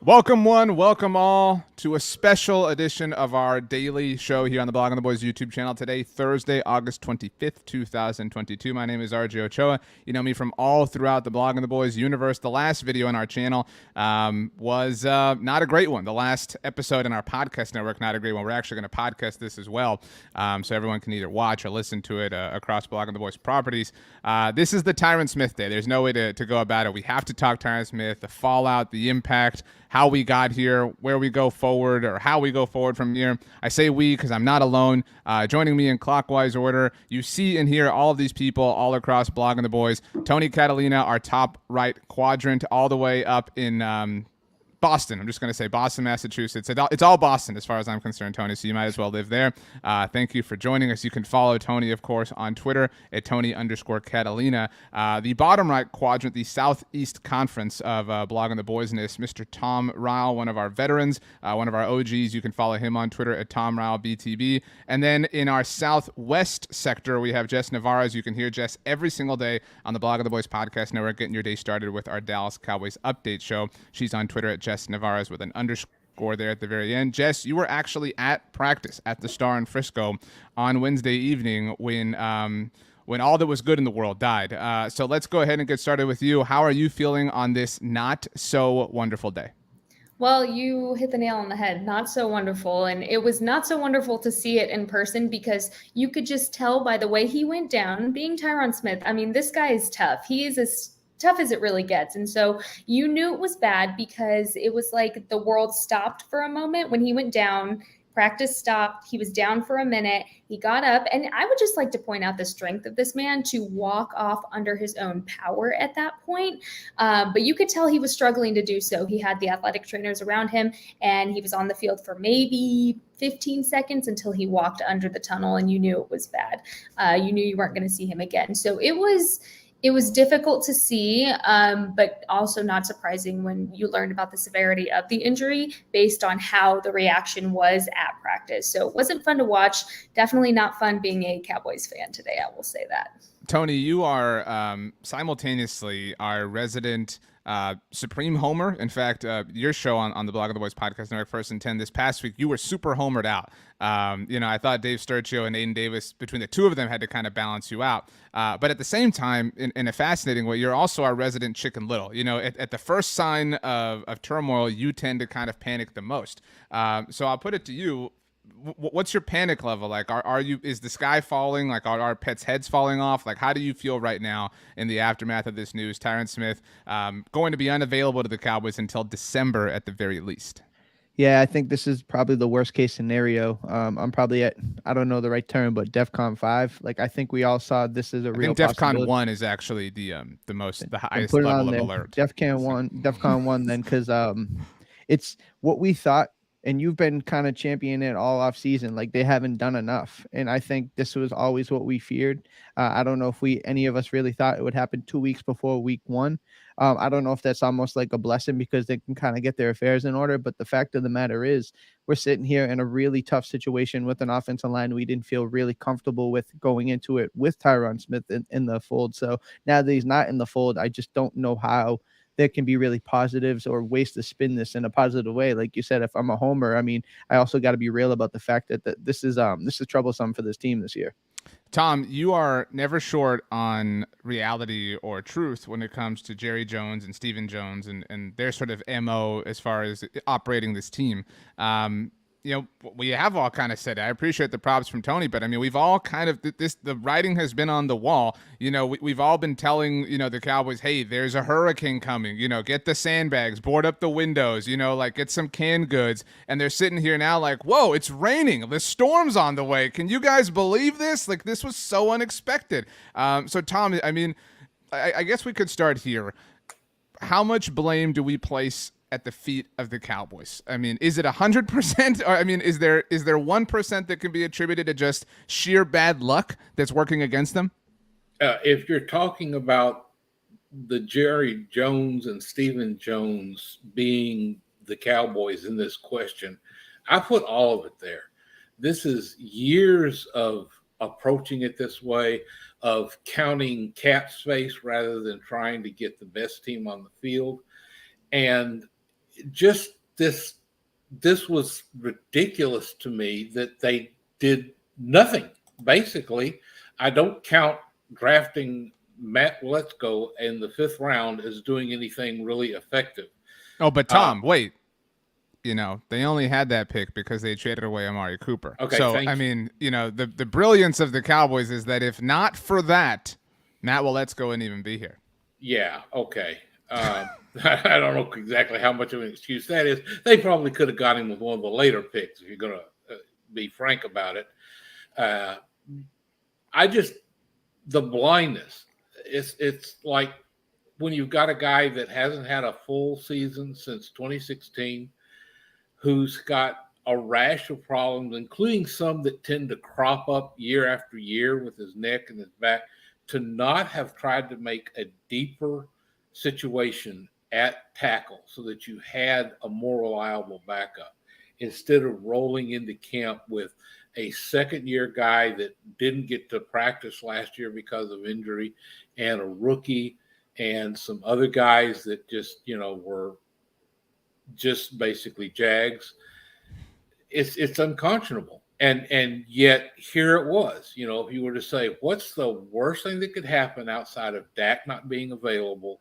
Welcome one, welcome all to a special edition of our daily show here on the Blog on the Boys YouTube channel. Today, Thursday, August 25th, 2022. My name is RJ Ochoa. You know me from all throughout the Blog on the Boys universe. The last video on our channel was not a great one. The last episode in our podcast network, not a great one. We're actually going to podcast this as well, so everyone can either watch or listen to it across Blog on the Boys properties. This is the Tyron Smith day. There's no way to go about it. We have to talk Tyron Smith, the fallout, the impact, how we got here, where we go forward, or how we go forward from here. I say we because I'm not alone. Joining me in clockwise order, you see and hear all of these people all across Blog on the Boys. Tony Catalina, our top right quadrant, all the way up in Boston. I'm just going to say Boston, Massachusetts. It's all Boston as far as I'm concerned, Tony, so you might as well live there. Thank you for joining us. You can follow Tony, of course, on Twitter at Tony_Catalina. The bottom right quadrant, the Southeast Conference of Blog on the Boysness, Mr. Tom Ryle, one of our veterans, one of our OGs. You can follow him on Twitter at Tom Ryle BTB. And then in our Southwest sector, we have Jess Nevarez. You can hear Jess every single day on the Blog on the Boys podcast network, getting your day started with our Dallas Cowboys update show. She's on Twitter at Jess Nevarez with an underscore there at the very end. Jess, you were actually at practice at the Star in Frisco on Wednesday evening when all that was good in the world died. So let's go ahead and get started with you. How are you feeling on this not so wonderful day? Well, you hit the nail on the head. Not so wonderful. And it was not so wonderful to see it in person because you could just tell by the way he went down, being Tyron Smith. I mean, this guy is tough. He is as tough as it really gets. And so you knew it was bad because it was like the world stopped for a moment when he went down. Practice stopped. He was down for a minute. He got up. And I would just like to point out the strength of this man to walk off under his own power at that point. But you could tell he was struggling to do so. He had the athletic trainers around him, and he was on the field for maybe 15 seconds until he walked under the tunnel, and you knew it was bad. You knew you weren't going to see him again. So it was difficult to see, but also not surprising when you learned about the severity of the injury based on how the reaction was at practice. So it wasn't fun to watch. Definitely not fun being a Cowboys fan today, I will say that. Tony, you are simultaneously our resident Supreme Homer. In fact, your show on the Blog of the Boys podcast network, First and 10, this past week, you were super homered out. I thought Dave Sturchio and Aiden Davis, between the two of them, had to kind of balance you out. But at the same time, in a fascinating way, you're also our resident Chicken Little. You know, at the first sign of turmoil, you tend to kind of panic the most. So I'll put it to you. What's your panic level like? Is the sky falling? Like, are our pets' heads falling off? Like, how do you feel right now in the aftermath of this news? Tyron Smith going to be unavailable to the Cowboys until December at the very least. Yeah, I think this is probably the worst case scenario. I'm probably at, I don't know the right term, but DEFCON 5. Like, I think we all saw this as a real possibility. DEFCON 1 is actually the highest level of alert. DEFCON 1 then, because it's what we thought. And you've been kind of championing it all off season. Like, they haven't done enough. And I think this was always what we feared. I don't know if any of us really thought it would happen 2 weeks before week 1. I don't know if that's almost like a blessing because they can kind of get their affairs in order. But the fact of the matter is we're sitting here in a really tough situation with an offensive line we didn't feel really comfortable with going into it with Tyron Smith in the fold. So now that he's not in the fold, I just don't know how there can be really positives or ways to spin this in a positive way. Like you said, if I'm a homer, I mean, I also got to be real about the fact that this is troublesome for this team this year. Tom, you are never short on reality or truth when it comes to Jerry Jones and Stephen Jones and their sort of MO as far as operating this team. We have all kind of said it. I appreciate the props from Tony, but I mean, we've all kind of the writing has been on the wall. We've all been telling, the Cowboys, hey, there's a hurricane coming, get the sandbags, board up the windows, get some canned goods. And they're sitting here now like, whoa, it's raining. The storm's on the way. Can you guys believe this? Like, this was so unexpected. So Tom, I mean, I guess we could start here. How much blame do we place at the feet of the Cowboys? I mean, is it 100%? Or I mean, is there 1% that can be attributed to just sheer bad luck that's working against them? If you're talking about the Jerry Jones and Stephen Jones being the Cowboys in this question, I put all of it there. This is years of approaching it this way, of counting cap space rather than trying to get the best team on the field. And just this was ridiculous to me that they did nothing. Basically, I don't count drafting Matt Letzko in the 5th round as doing anything really effective. Oh, but Tom, wait. They only had that pick because they traded away Amari Cooper. Okay, so, I mean, the brilliance of the Cowboys is that if not for that, Matt Letzko wouldn't even be here. Yeah, okay. I don't know exactly how much of an excuse that is. They probably could have got him with one of the later picks, if you're going to be frank about it. The blindness. It's like when you've got a guy that hasn't had a full season since 2016, who's got a rash of problems, including some that tend to crop up year after year with his neck and his back, to not have tried to make a deeper situation at tackle so that you had a more reliable backup instead of rolling into camp with a second-year guy that didn't get to practice last year because of injury, and a rookie, and some other guys that just, were just basically Jags. It's unconscionable. And yet here it was. If you were to say, what's the worst thing that could happen outside of Dak not being available?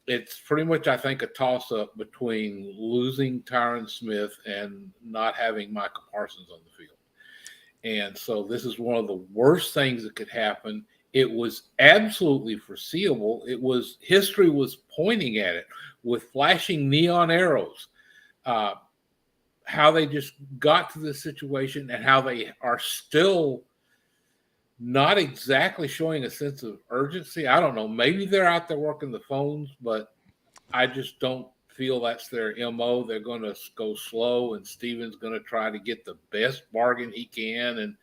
It's pretty much, I think, a toss-up between losing Tyron Smith and not having Michael Parsons on the field. And so this is one of the worst things that could happen. It was absolutely foreseeable. History was pointing at it with flashing neon arrows. How they just got to this situation and how they are still not exactly showing a sense of urgency. I don't know. Maybe they're out there working the phones, but I just don't feel that's their MO. They're going to go slow, and Steven's going to try to get the best bargain he can. And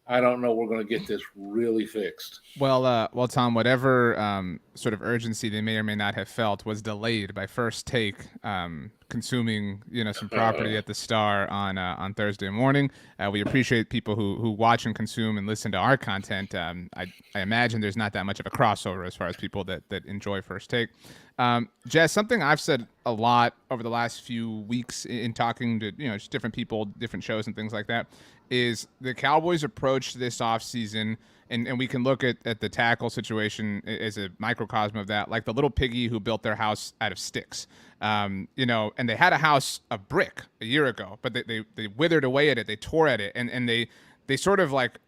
I don't know. We're going to get this really fixed. Well, Tom, whatever sort of urgency they may or may not have felt was delayed by First Take consuming, some property at the Star on Thursday morning. We appreciate people who watch and consume and listen to our content. I imagine there's not that much of a crossover as far as people that enjoy First Take. Jess, something I've said a lot over the last few weeks in talking to just different people, different shows and things like that, is the Cowboys approach this offseason, and we can look at the tackle situation as a microcosm of that, like the little piggy who built their house out of sticks. And they had a house of brick a year ago, but they withered away at it, they tore at it, and they sort of like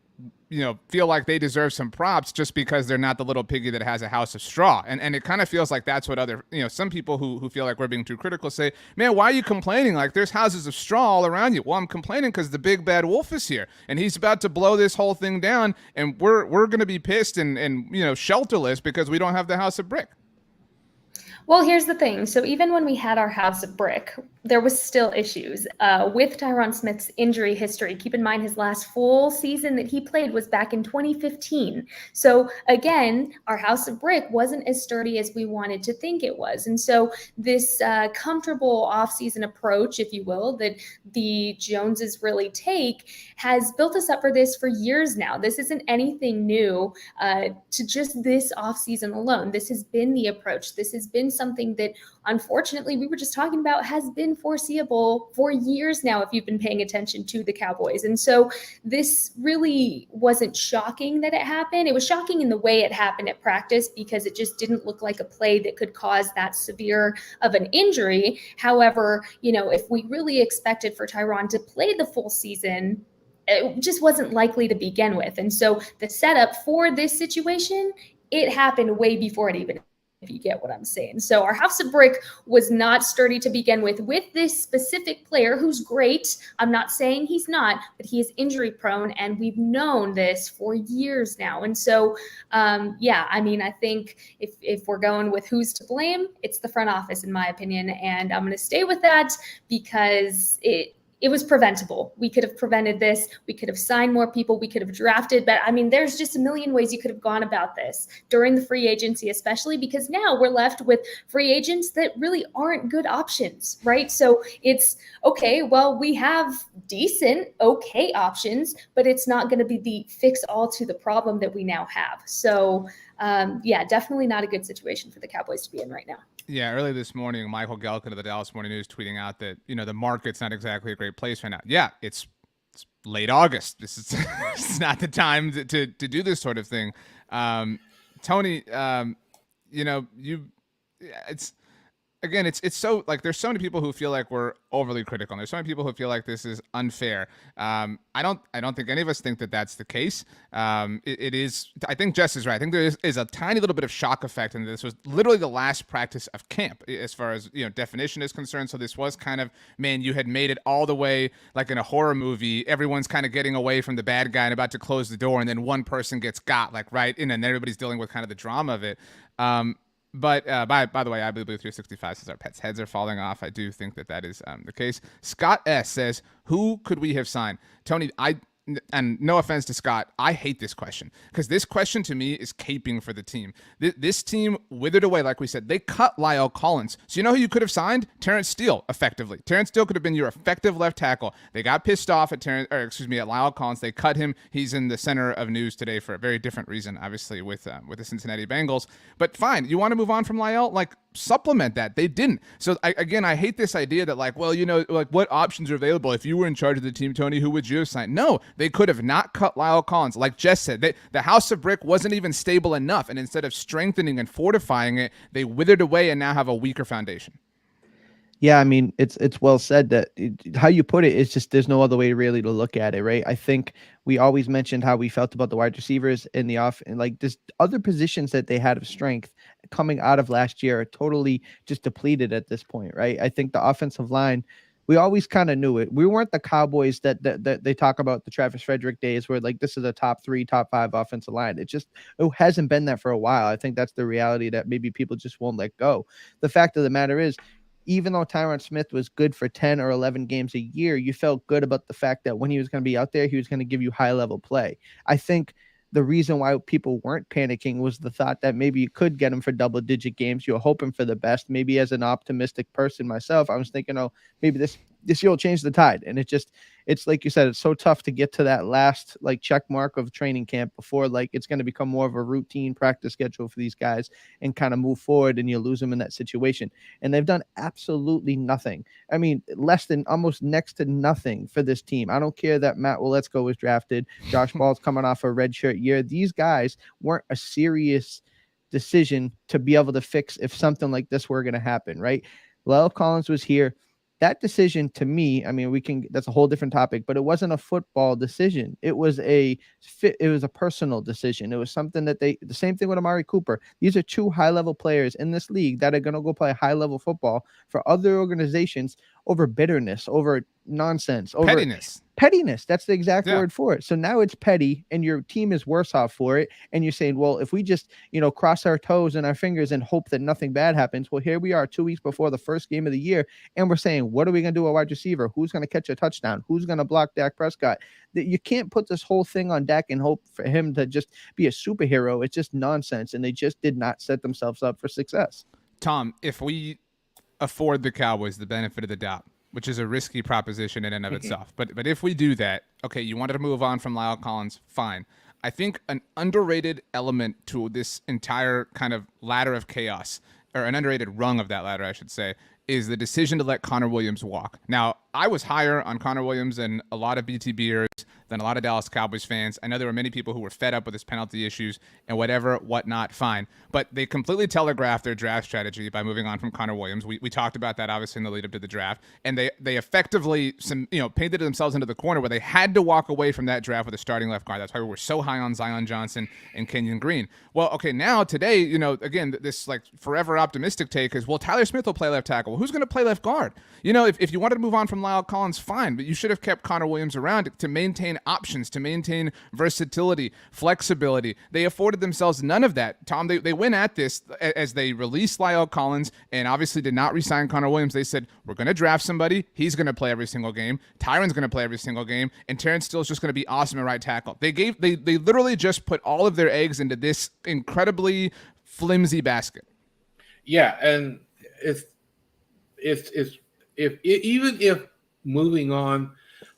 feel like they deserve some props just because they're not the little piggy that has a house of straw. And it kind of feels like that's what other, some people who feel like we're being too critical say, man, why are you complaining? Like, there's houses of straw all around you. Well, I'm complaining because the big bad wolf is here and he's about to blow this whole thing down. And we're going to be pissed and shelterless because we don't have the house of brick. Well, here's the thing. So even when we had our house of brick, there was still issues with Tyron Smith's injury history. Keep in mind his last full season that he played was back in 2015. So again, our house of brick wasn't as sturdy as we wanted to think it was. And so this comfortable offseason approach, if you will, that the Joneses really take has built us up for this for years now. This isn't anything new to just this offseason alone. This has been the approach. This has been something that, unfortunately, we were just talking about has been foreseeable for years now if you've been paying attention to the Cowboys. And so this really wasn't shocking that it happened. It was shocking in the way it happened at practice because it just didn't look like a play that could cause that severe of an injury. However, if we really expected for Tyron to play the full season, it just wasn't likely to begin with. And so the setup for this situation, it happened way before it even, if you get what I'm saying. So our house of brick was not sturdy to begin with this specific player who's great. I'm not saying he's not, but he is injury prone, and we've known this for years now. And so, I think if we're going with who's to blame, it's the front office, in my opinion. And I'm going to stay with that because it was preventable. We could have prevented this. We could have signed more people. We could have drafted. But there's just a million ways you could have gone about this during the free agency, especially because now we're left with free agents that really aren't good options, right? So it's okay. Well, we have decent, okay options, but it's not going to be the fix all to the problem that we now have. So yeah, definitely not a good situation for the Cowboys to be in right now. Yeah, early this morning, Michael Galkin of the Dallas Morning News tweeting out that, the market's not exactly a great place right now. Yeah, it's late August. This is it's not the time to do this sort of thing. Tony, it's again, it's so like there's so many people who feel like we're overly critical. And there's so many people who feel like this is unfair. I don't think any of us think that that's the case. It is. I think Jess is right. I think there is a tiny little bit of shock effect, and this was literally the last practice of camp as far as definition is concerned. So this was kind of, man, you had made it all the way like in a horror movie. Everyone's kind of getting away from the bad guy and about to close the door, and then one person gets got like right in, and everybody's dealing with kind of the drama of it. But by the way, I believe 365 says our pets' heads are falling off. I do think that is the case. Scott S. says, who could we have signed? Tony, and no offense to Scott, I hate this question because this question to me is caping for the team. This team withered away, like we said. They cut Lyle Collins. So you know who you could have signed? Terrence Steele, effectively. Terrence Steele could have been your effective left tackle. They got pissed off at Lyle Collins. They cut him. He's in the center of news today for a very different reason, obviously, with the Cincinnati Bengals. But fine, you want to move on from Lyle? Like, supplement that. They didn't. So I hate this idea that like, well, like what options are available? If you were in charge of the team, Tony, who would you have signed? No, they could have not cut Lyle Collins. Like Jess said, the house of brick wasn't even stable enough. And instead of strengthening and fortifying it, they withered away and now have a weaker foundation. Yeah, I mean, it's well said that how you put it is just there's no other way really to look at it, right? I think we always mentioned how we felt about the wide receivers in the off, and like there's other positions that they had of strength coming out of last year are totally just depleted at this point, right? I think the offensive line, we always kind of knew it. We weren't the Cowboys that they talk about the Travis Frederick days where like this is a top 3, top 5 offensive line. It hasn't been that for a while. I think that's the reality that maybe people just won't let go. The fact of the matter is, even though Tyron Smith was good for 10 or 11 games a year, you felt good about the fact that when he was going to be out there, he was going to give you high-level play. I think the reason why people weren't panicking was the thought that maybe you could get him for double-digit games. You were hoping for the best. Maybe as an optimistic person myself, I was thinking, maybe this year will change the tide. And it's like you said, it's so tough to get to that last like check mark of training camp before like it's going to become more of a routine practice schedule for these guys and kind of move forward, and you lose them in that situation. And they've done absolutely nothing. I mean, less than almost next to nothing for this team. I don't care that Matt Willetsko was drafted. Josh Ball's coming off a redshirt year. These guys weren't a serious decision to be able to fix if something like this were going to happen, right? Lyle Collins was here. That decision to me, I mean, that's a whole different topic, but it wasn't a football decision. It was a personal decision. It was something that the same thing with Amari Cooper. These are 2 high-level players in this league that are going to go play high-level football for other organizations over bitterness, over nonsense, over pettiness. That's the exact word for it. So now it's petty and your team is worse off for it. And you're saying, well, if we just, cross our toes and our fingers and hope that nothing bad happens. Well, here we are 2 weeks before the first game of the year. And we're saying, what are we going to do at wide receiver? Who's going to catch a touchdown? Who's going to block Dak Prescott? You can't put this whole thing on Dak and hope for him to just be a superhero. It's just nonsense. And they just did not set themselves up for success. Tom, if we afford the Cowboys the benefit of the doubt, which is a risky proposition in and of itself. But if we do that, okay, you wanted to move on from Lyle Collins, fine. I think an underrated element to this entire kind of ladder of chaos, or an underrated rung of that ladder, I should say, is the decision to let Connor Williams walk. Now, I was higher on Connor Williams than a lot of BTBers, than a lot of Dallas Cowboys fans. I know there were many people who were fed up with his penalty issues and whatnot, fine. But they completely telegraphed their draft strategy by moving on from Connor Williams. We talked about that, obviously, in the lead up to the draft. And they effectively painted themselves into the corner where they had to walk away from that draft with a starting left guard. That's why we were so high on Zion Johnson and Kenyon Green. Well, okay, now, today, again, this like forever optimistic take is, well, Tyler Smith will play left tackle. Well, who's going to play left guard? If you wanted to move on from Lyle Collins, fine, but you should have kept Connor Williams around to maintain options, to maintain versatility, flexibility. They afforded themselves none of that. Tom, they went at this as they released Lyle Collins and obviously did not re-sign Connor Williams. They said, we're going to draft somebody. He's going to play every single game. Tyron's going to play every single game. And Terrence Steele's just going to be awesome at right tackle. They literally just put all of their eggs into this incredibly flimsy basket. Yeah, and even if moving on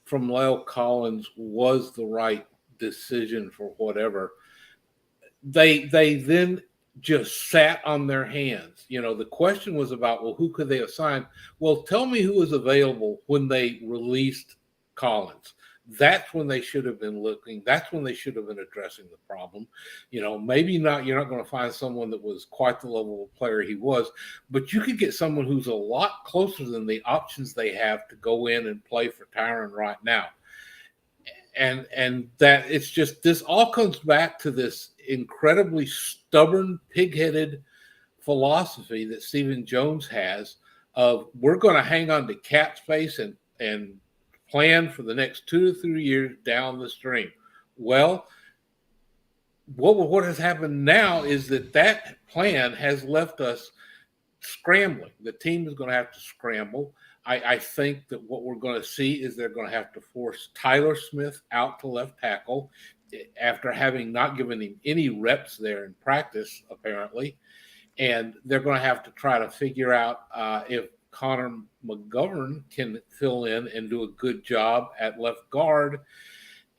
from Lyle Collins was the right decision for whatever, they then just sat on their hands. The question was about, well, who could they assign? Well, tell me who was available when they released Collins. That's when they should have been looking. That's when they should have been addressing the problem. Maybe not. You're not going to find someone that was quite the level of player he was, but you could get someone who's a lot closer than the options they have to go in and play for Tyron right now. And that it's just, this all comes back to this incredibly stubborn, pig-headed philosophy that Stephen Jones has of, we're going to hang on to cap space and plan for the next 2 to 3 years down the stream. Well, what has happened now is that plan has left us scrambling. The team is going to have to scramble. I think that what we're going to see is they're going to have to force Tyler Smith out to left tackle after having not given him any reps there in practice, apparently. And they're going to have to try to figure out if Connor McGovern can fill in and do a good job at left guard,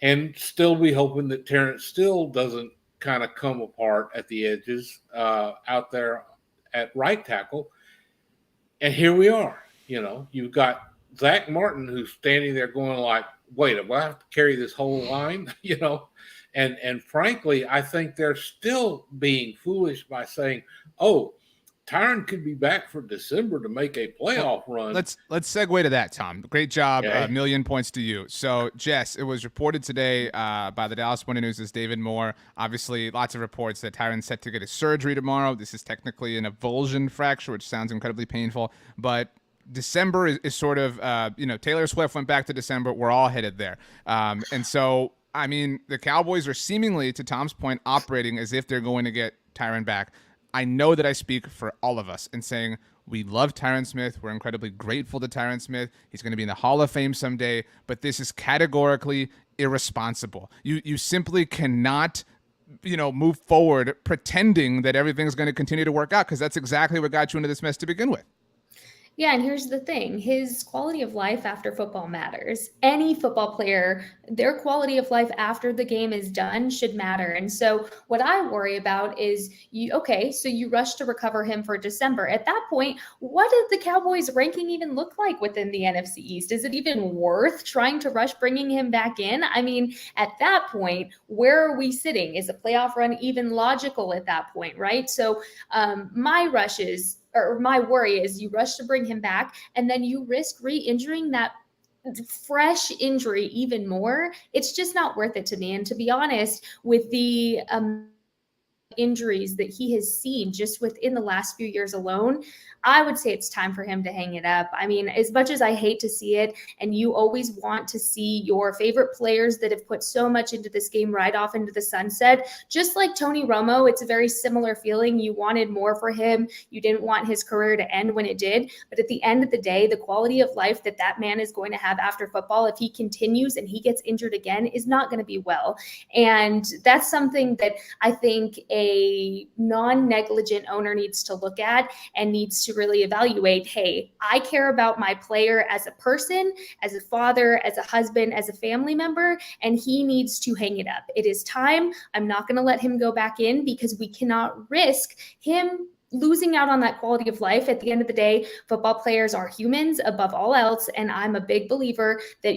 and still be hoping that Terrence Steele doesn't kind of come apart at the edges out there at right tackle. And here we are. You've got Zach Martin, who's standing there going like, wait, do I have to carry this whole line? And frankly, I think they're still being foolish by saying, oh, Tyron could be back for December to make a playoff run. Let's segue to that, Tom. Great job. Okay. A million points to you. So, Jess, it was reported today by the Dallas Morning News' David Moore. Obviously, lots of reports that Tyron's set to get his surgery tomorrow. This is technically an avulsion fracture, which sounds incredibly painful. But December is sort of, Taylor Swift went back to December. We're all headed there. And so, I mean, the Cowboys are seemingly, to Tom's point, operating as if they're going to get Tyron back. I know that I speak for all of us in saying we love Tyron Smith. We're incredibly grateful to Tyron Smith. He's going to be in the Hall of Fame someday, but this is categorically irresponsible. You simply cannot move forward pretending that everything's going to continue to work out, because that's exactly what got you into this mess to begin with. Yeah, and here's the thing. His quality of life after football matters. Any football player, their quality of life after the game is done should matter. And so what I worry about is, so you rush to recover him for December. At that point, what does the Cowboys ranking even look like within the NFC East? Is it even worth trying to rush bringing him back in? I mean, at that point, where are we sitting? Is a playoff run even logical at that point, right? So my worry is you rush to bring him back and then you risk re-injuring that fresh injury even more. It's just not worth it to me. And to be honest, with the injuries that he has seen just within the last few years alone, I would say it's time for him to hang it up. I mean, as much as I hate to see it, and you always want to see your favorite players that have put so much into this game ride off into the sunset, just like Tony Romo, it's a very similar feeling. You wanted more for him. You didn't want his career to end when it did. But at the end of the day, the quality of life that man is going to have after football, if he continues and he gets injured again, is not going to be well. And that's something that I think a non-negligent owner needs to look at and needs to really evaluate. Hey, I care about my player as a person, as a father, as a husband, as a family member, and he needs to hang it up. It is time. I'm not going to let him go back in, because we cannot risk him losing out on that quality of life. At the end of the day, football players are humans above all else. And I'm a big believer that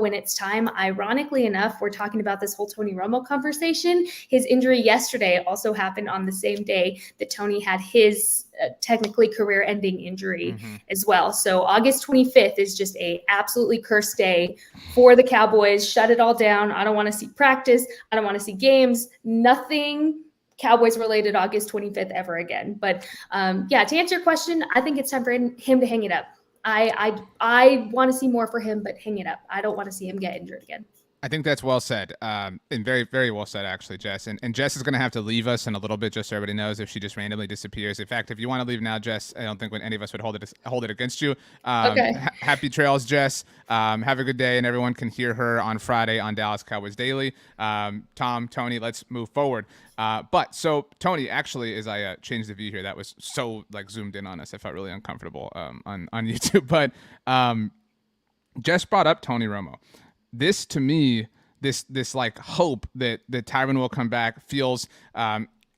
when it's time. Ironically enough, we're talking about this whole Tony Romo conversation. His injury yesterday also happened on the same day that Tony had his technically career-ending injury as well. So August 25th is just a absolutely cursed day for the Cowboys. Shut it all down. I don't want to see practice. I don't want to see games. Nothing Cowboys related August 25th ever again. But to answer your question, I think it's time for him to hang it up. I want to see more for him, but hang it up. I don't want to see him get injured again. I think that's well said, and very, very well said, actually, Jess. And Jess is going to have to leave us in a little bit, just so everybody knows, if she just randomly disappears. In fact, if you want to leave now, Jess, I don't think any of us would hold it against you. Okay. Happy trails, Jess. Have a good day, and everyone can hear her on Friday on Dallas Cowboys Daily. Tom, Tony, let's move forward. So Tony, actually, as I changed the view here, that was so zoomed in on us, I felt really uncomfortable on YouTube. But Jess brought up Tony Romo. This, to me, this like hope that Tyron will come back feels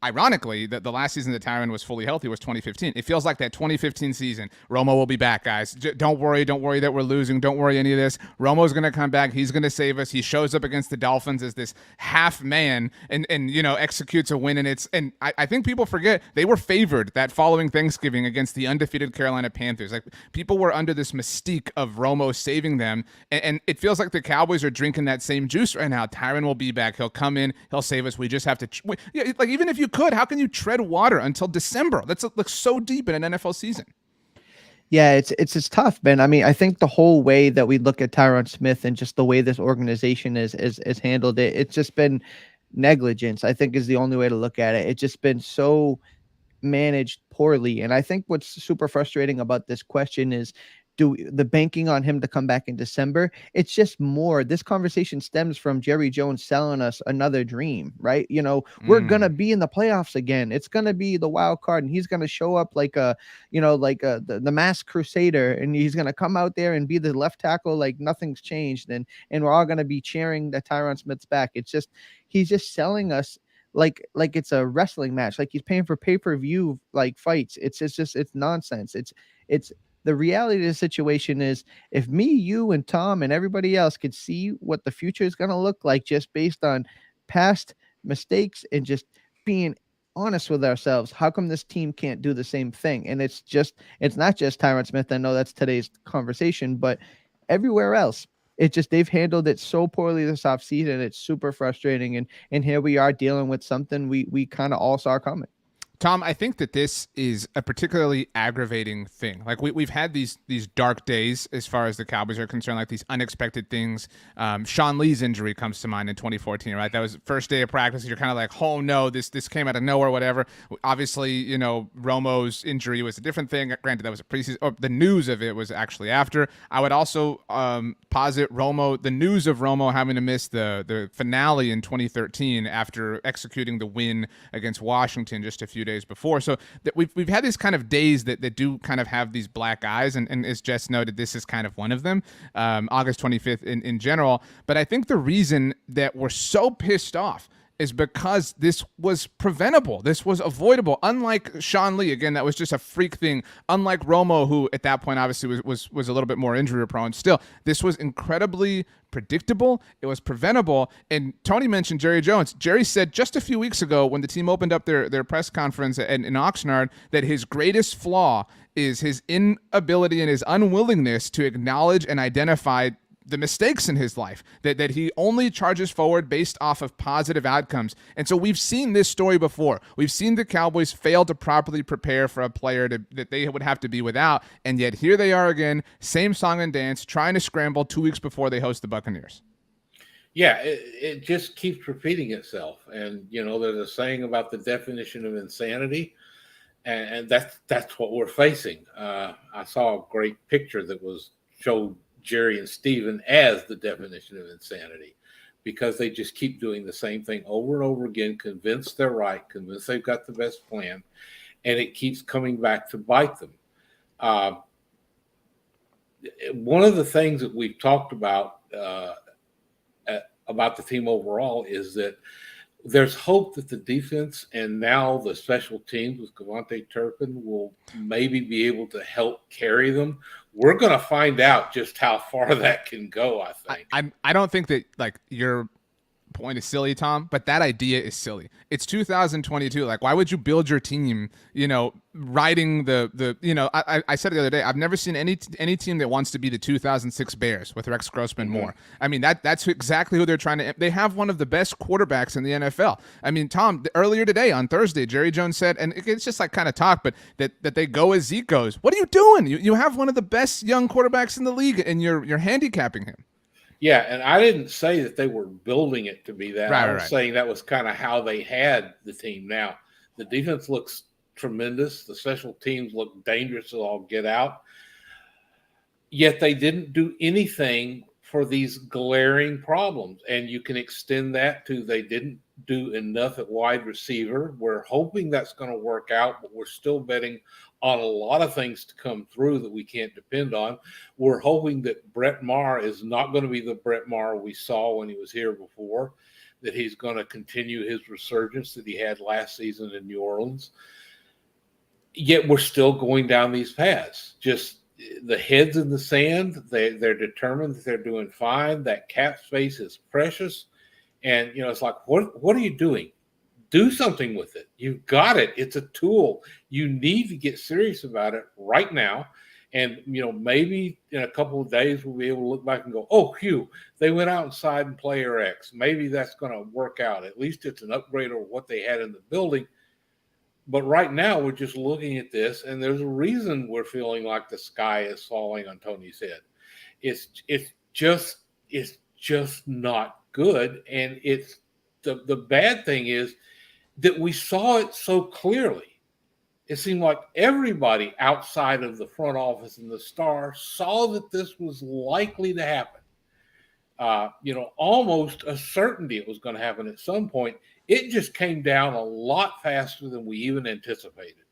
ironically, the last season that Tyron was fully healthy was 2015. It feels like that 2015 season. Romo will be back, guys. Don't worry that we're losing. Don't worry any of this. Romo's going to come back. He's going to save us. He shows up against the Dolphins as this half man and executes a win. And I think people forget they were favored that following Thanksgiving against the undefeated Carolina Panthers. Like, people were under this mystique of Romo saving them. And it feels like the Cowboys are drinking that same juice right now. Tyron will be back. He'll come in. He'll save us. We just have to like, even if you could, how can you tread water until December? That's like so deep in an NFL season. Yeah, it's tough, Ben. I mean, I think the whole way that we look at Tyron Smith and just the way this organization is handled it, it's just been negligence, I think, is the only way to look at it. It's just been so managed poorly. And I think what's super frustrating about this question is the banking on him to come back in December. It's just more. This conversation stems from Jerry Jones selling us another dream, right? We're gonna be in the playoffs again. It's gonna be the wild card, and he's gonna show up like the masked crusader, and he's gonna come out there and be the left tackle like nothing's changed, and we're all gonna be cheering that Tyron Smith's back. It's just he's just selling us like it's a wrestling match, like he's paying for pay-per-view like fights. It's nonsense. It's the reality of the situation is, if me, you, and Tom and everybody else could see what the future is going to look like just based on past mistakes and just being honest with ourselves, how come this team can't do the same thing? And it's not just Tyron Smith. I know that's today's conversation, but everywhere else, it's just they've handled it so poorly this offseason. It's super frustrating. And here we are dealing with something we kind of all saw coming. Tom, I think that this is a particularly aggravating thing. Like, we've had these dark days as far as the Cowboys are concerned, like these unexpected things. Sean Lee's injury comes to mind in 2014, right? That was the first day of practice. You're kind of like, oh no, this came out of nowhere, whatever. Obviously, Romo's injury was a different thing. Granted, that was a preseason. Oh, the news of it was actually after. I would also posit the news of Romo having to miss the finale in 2013 after executing the win against Washington just a few days before. So that we've had these kind of days that do kind of have these black eyes, and as Jess noted, this is kind of one of them, August 25th in general. But I think the reason that we're so pissed off is because this was preventable. This was avoidable. Unlike Sean Lee, again, that was just a freak thing. Unlike Romo, who at that point obviously was a little bit more injury prone. Still, this was incredibly predictable. It was preventable. And Tony mentioned Jerry Jones. Jerry said just a few weeks ago when the team opened up their press conference in Oxnard that his greatest flaw is his inability and his unwillingness to acknowledge and identify the mistakes in his life, that he only charges forward based off of positive outcomes. And so we've seen this story before. We've seen the Cowboys fail to properly prepare for a player that they would have to be without, and yet here they are again, same song and dance, trying to scramble 2 weeks before they host the Buccaneers. Yeah, it just keeps repeating itself. And, there's a saying about the definition of insanity, and that's what we're facing. I saw a great picture that showed Jerry and Steven as the definition of insanity, because they just keep doing the same thing over and over again, convinced they're right, convinced they've got the best plan, and it keeps coming back to bite them. One of the things that we've talked about the team overall is that there's hope that the defense and now the special teams with Kevontae Turpin will maybe be able to help carry them. We're going to find out just how far that can go, I think. I don't think that, like, your point is silly, Tom, but that idea is silly. It's 2022. Like, why would you build your team, riding I said it the other day, I've never seen any team that wants to be the 2006 Bears with Rex Grossman more. I mean, that's exactly who they're trying to. They have one of the best quarterbacks in the NFL. I mean, Tom, earlier today on Thursday, Jerry Jones said, and it's just like kind of talk, but that they go as Zeke goes. What are you doing? You have one of the best young quarterbacks in the league, and you're handicapping him. Yeah, and I didn't say that they were building it to be that. I was right. saying that was kind of how they had the team. Now, the defense looks tremendous. The special teams look dangerous as all get out. Yet they didn't do anything for these glaring problems. And you can extend that to they didn't do enough at wide receiver. We're hoping that's going to work out, but we're still betting on a lot of things to come through that we can't depend on. We're hoping that Brett Maher is not going to be the Brett Maher we saw when he was here before, that he's going to continue his resurgence that he had last season in New Orleans. Yet we're still going down these paths. Just the heads in the sand, they're determined that they're doing fine. That cap space is precious. And, it's like, what are you doing? Do something with it. You've got it. It's a tool. You need to get serious about it right now. And, maybe in a couple of days we'll be able to look back and go, oh, phew, they went outside and player X. Maybe that's going to work out. At least it's an upgrade over what they had in the building. But right now we're just looking at this, and there's a reason we're feeling like the sky is falling on Tony's head. It's just not good. And it's the bad thing is that we saw it so clearly. It seemed like everybody outside of the front office and the Star saw that this was likely to happen. Almost a certainty it was going to happen at some point. It just came down a lot faster than we even anticipated.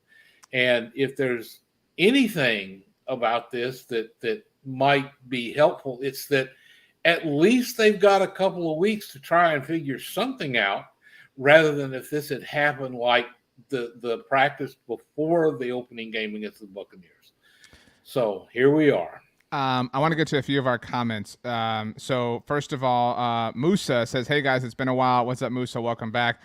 And if there's anything about this that might be helpful, it's that at least they've got a couple of weeks to try and figure something out, rather than if this had happened like the practice before the opening game against the Buccaneers. So here we are. I want to get to a few of our comments. So first of all, Musa says, hey guys, it's been a while. What's up, Musa? Welcome back.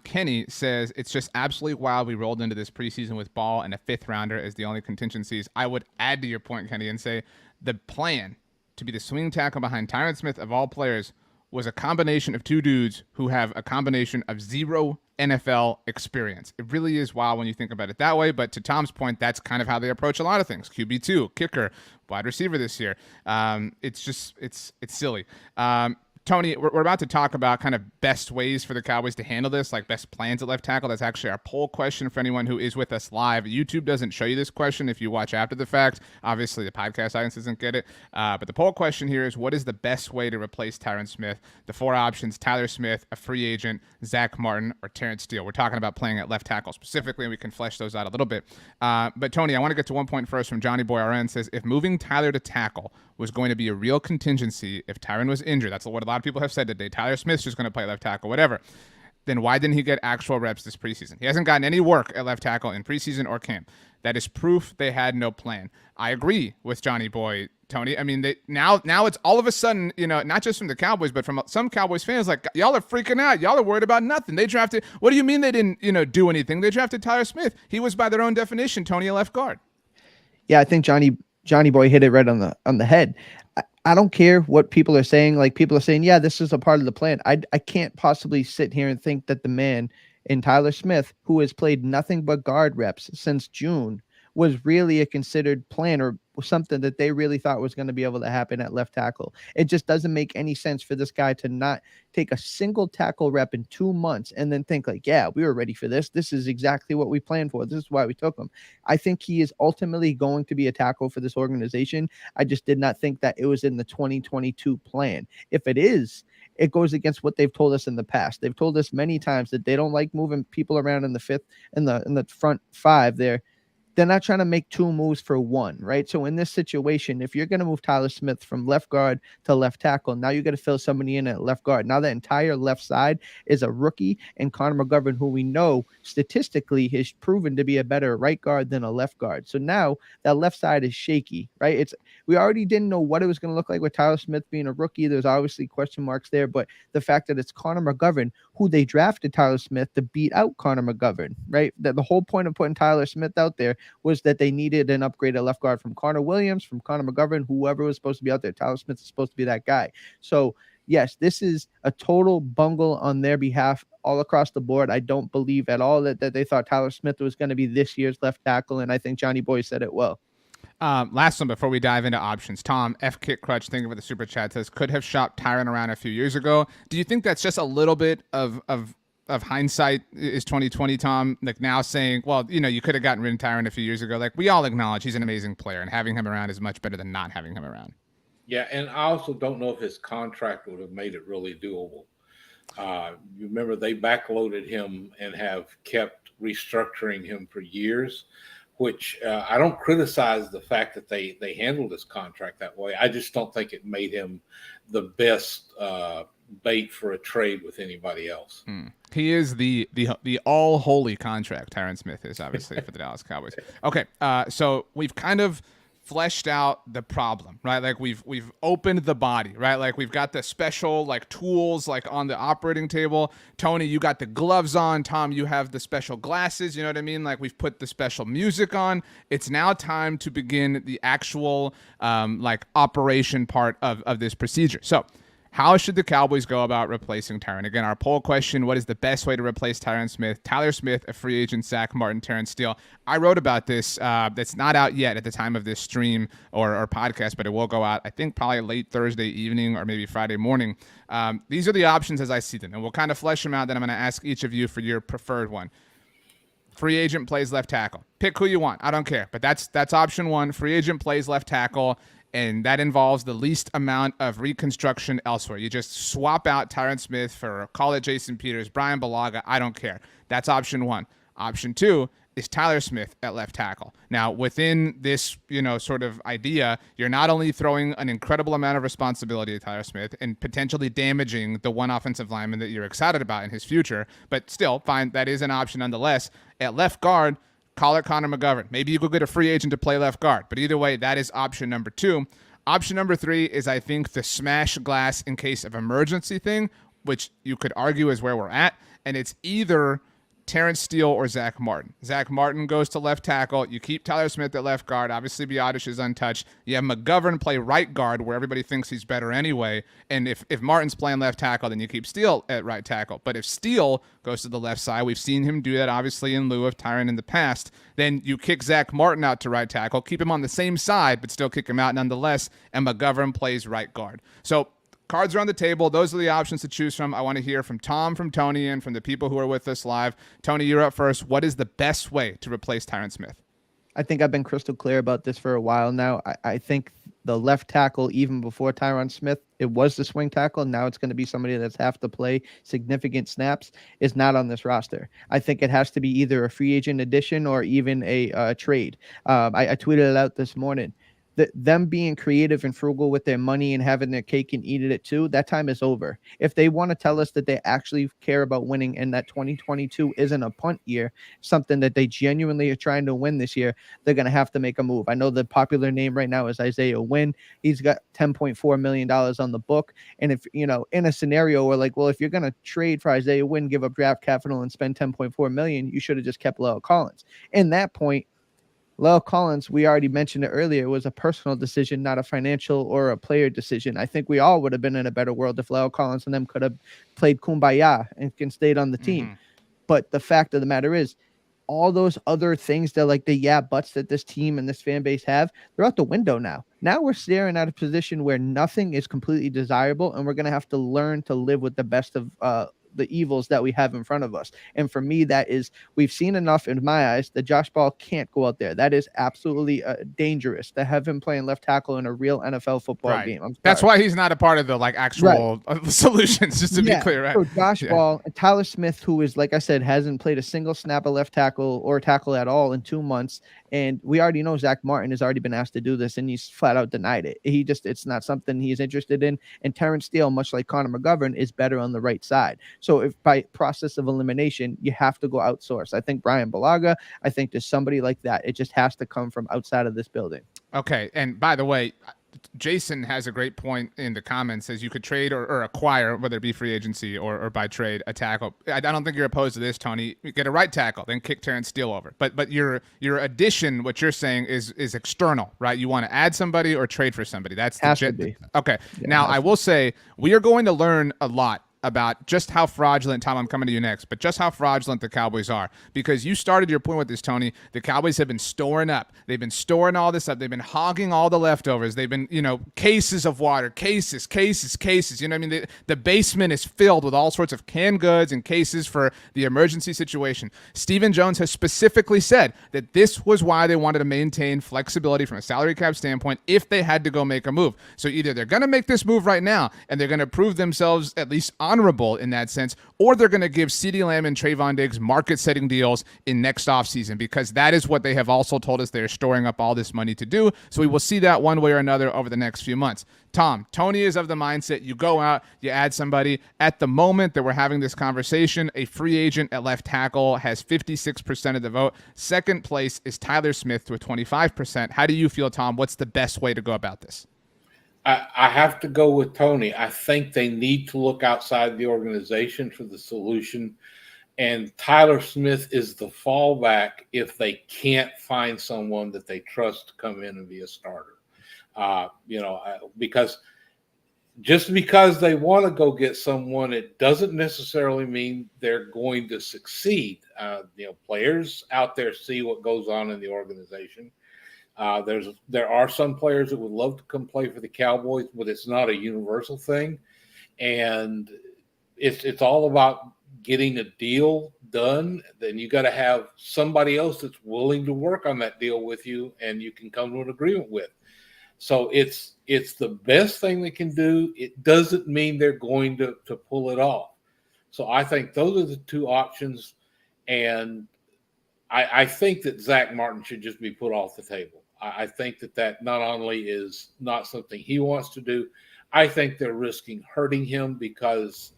Kenny says, it's just absolutely wild we rolled into this preseason with Ball and a 5th rounder as the only contingencies. I would add to your point, Kenny, and say the plan to be the swing tackle behind Tyron Smith of all players was a combination of two dudes who have a combination of 0 NFL experience. It really is wild when you think about it that way. But to Tom's point, that's kind of how they approach a lot of things. QB2, kicker, wide receiver this year. It's silly. Tony, we're about to talk about kind of best ways for the Cowboys to handle this, like best plans at left tackle. That's actually our poll question for anyone who is with us live. YouTube doesn't show you this question if you watch after the fact. Obviously, the podcast audience doesn't get it. But the poll question here is, what is the best way to replace Tyron Smith? The 4 options: Tyler Smith, a free agent, Zach Martin, or Terrence Steele. We're talking about playing at left tackle specifically, and we can flesh those out a little bit. But Tony, I want to get to one point first from Johnny Boy RN. Says, if moving Tyler to tackle was going to be a real contingency if Tyron was injured, that's what a lot of people have said today, Tyler Smith's just going to play left tackle, whatever, then why didn't he get actual reps this preseason? He hasn't gotten any work at left tackle in preseason or camp. That is proof they had no plan. I agree with Johnny Boy, Tony. I mean, now it's all of a sudden, not just from the Cowboys, but from some Cowboys fans, like, y'all are freaking out. Y'all are worried about nothing. They drafted, what do you mean they didn't, do anything? They drafted Tyler Smith. He was, by their own definition, Tony, a left guard. Yeah, I think Johnny Boy hit it right on the head. I don't care what people are saying. Like, people are saying, yeah, this is a part of the plan. I can't possibly sit here and think that the man in Tyler Smith, who has played nothing but guard reps since June, was really a considered plan or something that they really thought was going to be able to happen at left tackle. It just doesn't make any sense for this guy to not take a single tackle rep in 2 months and then think like, yeah, we were ready for this. This is exactly what we planned for. This is why we took him. I think he is ultimately going to be a tackle for this organization. I just did not think that it was in the 2022 plan. If it is, it goes against what they've told us in the past. They've told us many times that they don't like moving people around in the 5th, in the front 5 there. They're not trying to make 2 moves for 1, right? So in this situation, if you're going to move Tyler Smith from left guard to left tackle, now you got to fill somebody in at left guard. Now the entire left side is a rookie, and Connor McGovern, who we know statistically has proven to be a better right guard than a left guard. So now that left side is shaky, right? We already didn't know what it was going to look like with Tyler Smith being a rookie. There's obviously question marks there, but the fact that it's Connor McGovern, who they drafted Tyler Smith to beat out Connor McGovern, right? That the whole point of putting Tyler Smith out there was that they needed an upgrade at left guard from Connor Williams, from Connor McGovern, whoever was supposed to be out there. Tyler Smith is supposed to be that guy. So yes, this is a total bungle on their behalf all across the board. I don't believe at all that they thought Tyler Smith was going to be this year's left tackle, and I think Johnny Boy said it well. Last one before we dive into options. Tom F. Kit Crutch, thinking of the super chat, says, could have shopped Tyron around a few years ago. Do you think that's just a little bit of hindsight is 2020, Tom? Like, now saying, well, you could have gotten rid of Tyron a few years ago. Like, we all acknowledge he's an amazing player, and having him around is much better than not having him around. Yeah, and I also don't know if his contract would have made it really doable. You remember they backloaded him and have kept restructuring him for years. which I don't criticize the fact that they handled his contract that way. I just don't think it made him the best bait for a trade with anybody else. He is the all holy contract. Tyron Smith is obviously for the Dallas Cowboys. Okay, so we've kind of fleshed out the problem, right? Like we've opened the body, right? Like we've got the special like tools like on the operating table. Tony, you got the gloves on. Tom, you have the special glasses. You know what I mean? Like we've put the special music on. It's now time to begin the actual like operation part of this procedure. So how should the Cowboys go about replacing Tyron? Again, our poll question, what is the best way to replace Tyron Smith? Tyler Smith, a free agent, Zach Martin, Terrence Steele. I wrote about this. That's not out yet at the time of this stream or podcast, but it will go out, I think, probably late Thursday evening or maybe Friday morning. These are the options as I see them, and we'll kind of flesh them out. Then I'm going to ask each of you for your preferred one. Free agent plays left tackle. Pick who you want. I don't care, but that's option one. Free agent plays left tackle. And that involves the least amount of reconstruction elsewhere. You just swap out Tyron Smith for, call it Jason Peters, Brian Bulaga. I don't care. That's option one. Option two is Tyler Smith at left tackle. Now, within this, sort of idea, you're not only throwing an incredible amount of responsibility to Tyler Smith and potentially damaging the one offensive lineman that you're excited about in his future, but still, fine, that is an option nonetheless. At left guard, call it Connor McGovern. Maybe you go get a free agent to play left guard. But either way, that is option number two. Option number three is, I think, the smash glass in case of emergency thing, which you could argue is where we're at. And it's either Terrence Steele or Zach Martin. Zach Martin goes to left tackle. You keep Tyler Smith at left guard. Obviously, Biotish is untouched. You have McGovern play right guard where everybody thinks he's better anyway. And if Martin's playing left tackle, then you keep Steele at right tackle. But if Steele goes to the left side, we've seen him do that obviously in lieu of Tyron in the past, then you kick Zach Martin out to right tackle, keep him on the same side, but still kick him out nonetheless, and McGovern plays right guard. So cards are on the table. Those are the options to choose from. I want to hear from Tom, from Tony, and from the people who are with us live. Tony, you're up first. What is the best way to replace Tyron Smith? I think I've been crystal clear about this for a while now. I think the left tackle, even before Tyron Smith, it was the swing tackle. Now it's going to be somebody that's have to play significant snaps, is not on this roster. I think it has to be either a free agent addition or even a trade. I tweeted it out this morning. Them being creative and frugal with their money and having their cake and eating it too, that time is over. If they want to tell us that they actually care about winning and that 2022 isn't a punt year, something that they genuinely are trying to win this year, they're going to have to make a move. I know the popular name right now is Isaiah Wynn. He's got $10.4 million on the book. And if, in a scenario where like, well, if you're going to trade for Isaiah Wynn, give up draft capital and spend $10.4 million, you should have just kept La'el Collins. In that point, La'el Collins, we already mentioned it earlier, was a personal decision, not a financial or a player decision. I think we all would have been in a better world if La'el Collins and them could have played kumbaya and stayed on the team. Mm-hmm. But the fact of the matter is, all those other things that like the buts that this team and this fan base have, they're out the window now. Now we're staring at a position where nothing is completely desirable, and we're going to have to learn to live with the best of the evils that we have in front of us. And for me, that is, we've seen enough in my eyes that Josh Ball can't go out there. That is absolutely dangerous to have him playing left tackle in a real NFL football game. That's why he's not a part of the actual solutions, just to be clear. Right. So Josh Ball and Tyler Smith, who is, like I said, hasn't played a single snap of left tackle or tackle at all in 2 months. And we already know Zach Martin has already been asked to do this, and he's flat out denied it. It's not something he's interested in. And Terrence Steele, much like Connor McGovern, is better on the right side. So if by process of elimination, you have to go outsource. I think Brian Bulaga, I think there's somebody like that. It just has to come from outside of this building. Okay. And by the way, Jason has a great point in the comments, says you could trade or acquire, whether it be free agency or by trade, a tackle. I don't think you're opposed to this, Tony. You get a right tackle, then kick Terrence Steele over. But your addition, what you're saying is external, right? You want to add somebody or trade for somebody. That's has to be. Okay. Yeah, now I will say we are going to learn a lot about just how fraudulent, Tom, I'm coming to you next, but just how fraudulent the Cowboys are. Because you started your point with this, Tony. The Cowboys have been storing up. They've been storing all this up. They've been hogging all the leftovers. They've been, cases of water, cases. You know what I mean? The basement is filled with all sorts of canned goods and cases for the emergency situation. Stephen Jones has specifically said that this was why they wanted to maintain flexibility from a salary cap standpoint if they had to go make a move. So either they're going to make this move right now and they're going to prove themselves at least honorable in that sense, or they're going to give CeeDee Lamb and Trayvon Diggs market-setting deals in next offseason, because that is what they have also told us they're storing up all this money to do. So we will see that one way or another over the next few months. Tom, Tony is of the mindset you go out, you add somebody. At the moment that we're having this conversation, a free agent at left tackle has 56% of the vote. Second place is Tyler Smith with 25%. How do you feel, Tom? What's the best way to go about this? I have to go with Tony. I think they need to look outside the organization for the solution. And Tyler Smith is the fallback if they can't find someone that they trust to come in and be a starter. Because just because they want to go get someone, it doesn't necessarily mean they're going to succeed. Players out there see what goes on in the organization. There are some players that would love to come play for the Cowboys, but it's not a universal thing. And it's all about getting a deal done. Then you got to have somebody else that's willing to work on that deal with you and you can come to an agreement with. So it's the best thing they can do. It doesn't mean they're going to pull it off. So I think those are the two options. And I think that Zach Martin should just be put off the table. I think that not only is not something he wants to do, I think they're risking hurting him because,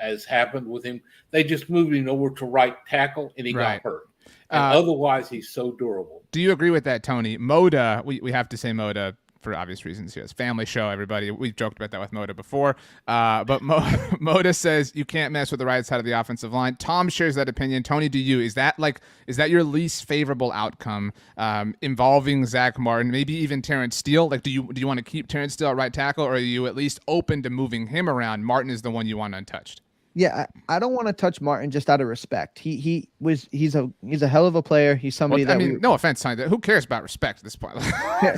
as happened with him, they just moved him over to right tackle and he got hurt. And otherwise, he's so durable. Do you agree with that, Tony? Moda, we have to say Moda for obvious reasons here. It's a family show, everybody. We've joked about that with Moda before. But Moda says you can't mess with the right side of the offensive line. Tom shares that opinion. Tony, do you? Is that your least favorable outcome involving Zach Martin, maybe even Terrence Steele? Like, do you want to keep Terrence Steele at right tackle, or are you at least open to moving him around? Martin is the one you want untouched. Yeah, I don't want to touch Martin just out of respect. He's a hell of a player. He's somebody no offense, Tony. Who cares about respect at this point?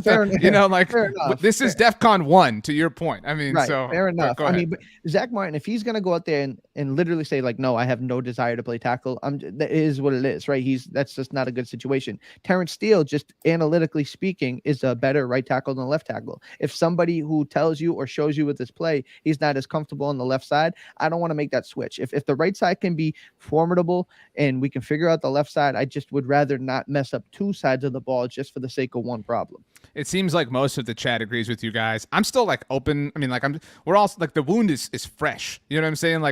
Fair enough. This is DEFCON 1 to your point. Right, so fair enough. But Zach Martin, if he's gonna go out there and literally say like, no, I have no desire to play tackle, that is what it is, right? That's just not a good situation. Terrence Steele, just analytically speaking, is a better right tackle than left tackle. If somebody who tells you or shows you with this play, he's not as comfortable on the left side, I don't want to make that switch. If the right side can be formidable and we can figure out the left side, I just would rather not mess up two sides of the ball just for the sake of one problem. It seems like most of the chat agrees with you guys. I'm still open. We're all the wound is fresh. You know what I'm saying?